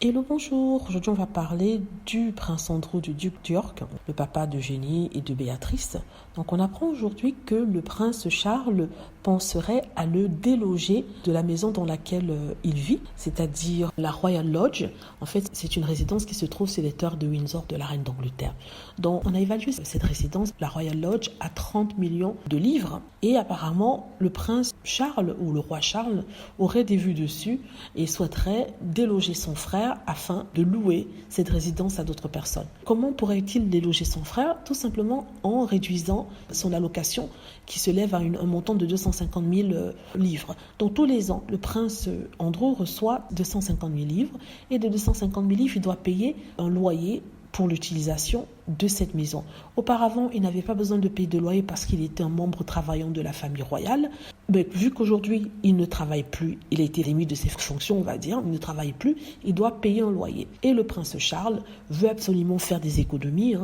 Hello, bonjour. Aujourd'hui, on va parler du prince Andrew, du duc d'York, le papa d'Eugénie et de Béatrice. Donc, on apprend aujourd'hui que le prince Charles penserait à le déloger de la maison dans laquelle il vit, c'est-à-dire la Royal Lodge. En fait, c'est une résidence qui se trouve sur les terres de Windsor de la reine d'Angleterre. Donc, on a évalué cette résidence, la Royal Lodge, à 30 millions de livres. Et apparemment, le prince Charles, ou le roi Charles, aurait des vues dessus et souhaiterait déloger son frère afin de louer cette résidence à d'autres personnes. Comment pourrait-il déloger son frère? Tout simplement en réduisant son allocation qui se lève à un montant de 250 000 livres. Donc tous les ans, le prince Andrew reçoit 250 000 livres et de 250 000 livres, il doit payer un loyer pour l'utilisation de cette maison. Auparavant, il n'avait pas besoin de payer de loyer parce qu'il était un membre travaillant de la famille royale. Mais vu qu'aujourd'hui, il ne travaille plus, il a été remis de ses fonctions, on va dire, il ne travaille plus, il doit payer un loyer. Et le prince Charles veut absolument faire des économies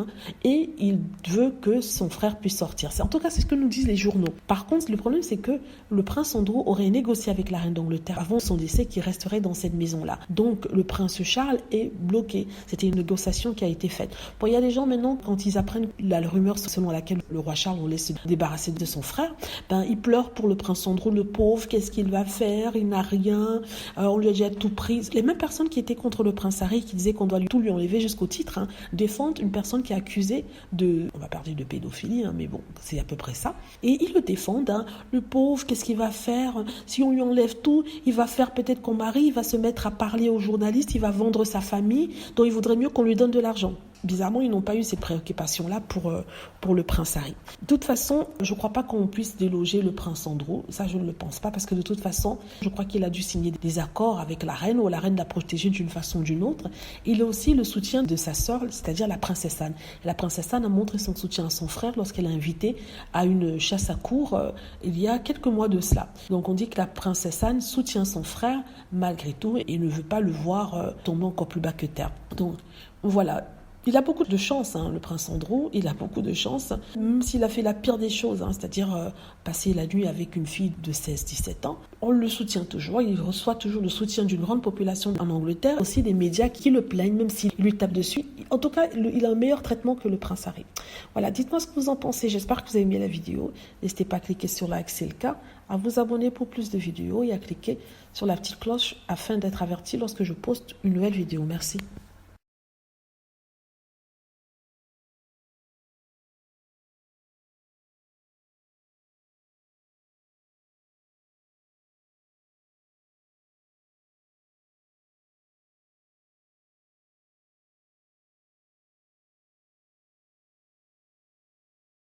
et il veut que son frère puisse sortir. En tout cas, c'est ce que nous disent les journaux. Par contre, le problème, c'est que le prince Andrew aurait négocié avec la reine d'Angleterre avant son décès qu'il resterait dans cette maison-là. Donc, le prince Charles est bloqué. C'était une négociation qui a été faite. Bon, il y a des gens maintenant, quand ils apprennent la rumeur selon laquelle le roi Charles voulait se débarrasser de son frère, ils pleurent pour le prince Andrew, le pauvre, qu'est-ce qu'il va faire? Il n'a rien, on lui a déjà tout pris. Les mêmes personnes qui étaient contre le prince Harry, qui disaient qu'on doit tout lui enlever jusqu'au titre, défendent une personne qui est accusée on va parler de pédophilie, mais bon, c'est à peu près ça. Et ils le défendent, le pauvre, qu'est-ce qu'il va faire? Si on lui enlève tout, il va faire peut-être qu'on marie, il va se mettre à parler aux journalistes, il va vendre sa famille, donc il vaudrait mieux qu'on lui donne de l'argent. Bizarrement, ils n'ont pas eu ces préoccupations-là pour le prince Harry. De toute façon, je ne crois pas qu'on puisse déloger le prince Andrew. Ça, je ne le pense pas, parce que de toute façon, je crois qu'il a dû signer des accords avec la reine, ou la reine l'a protégé d'une façon ou d'une autre. Il a aussi le soutien de sa sœur, c'est-à-dire la princesse Anne. Et la princesse Anne a montré son soutien à son frère lorsqu'elle a invité à une chasse à courre il y a quelques mois de cela. Donc on dit que la princesse Anne soutient son frère malgré tout et ne veut pas le voir tomber encore plus bas que terre. Donc voilà. Il a beaucoup de chance, le prince Andrew, il a beaucoup de chance, même s'il a fait la pire des choses, c'est-à-dire passer la nuit avec une fille de 16-17 ans. On le soutient toujours, il reçoit toujours le soutien d'une grande population en Angleterre, aussi des médias qui le plaignent, même s'ils lui tapent dessus. En tout cas, il a un meilleur traitement que le prince Harry. Voilà, dites-moi ce que vous en pensez, j'espère que vous avez aimé la vidéo. N'hésitez pas à cliquer sur like si c'est le cas, à vous abonner pour plus de vidéos et à cliquer sur la petite cloche afin d'être averti lorsque je poste une nouvelle vidéo. Merci.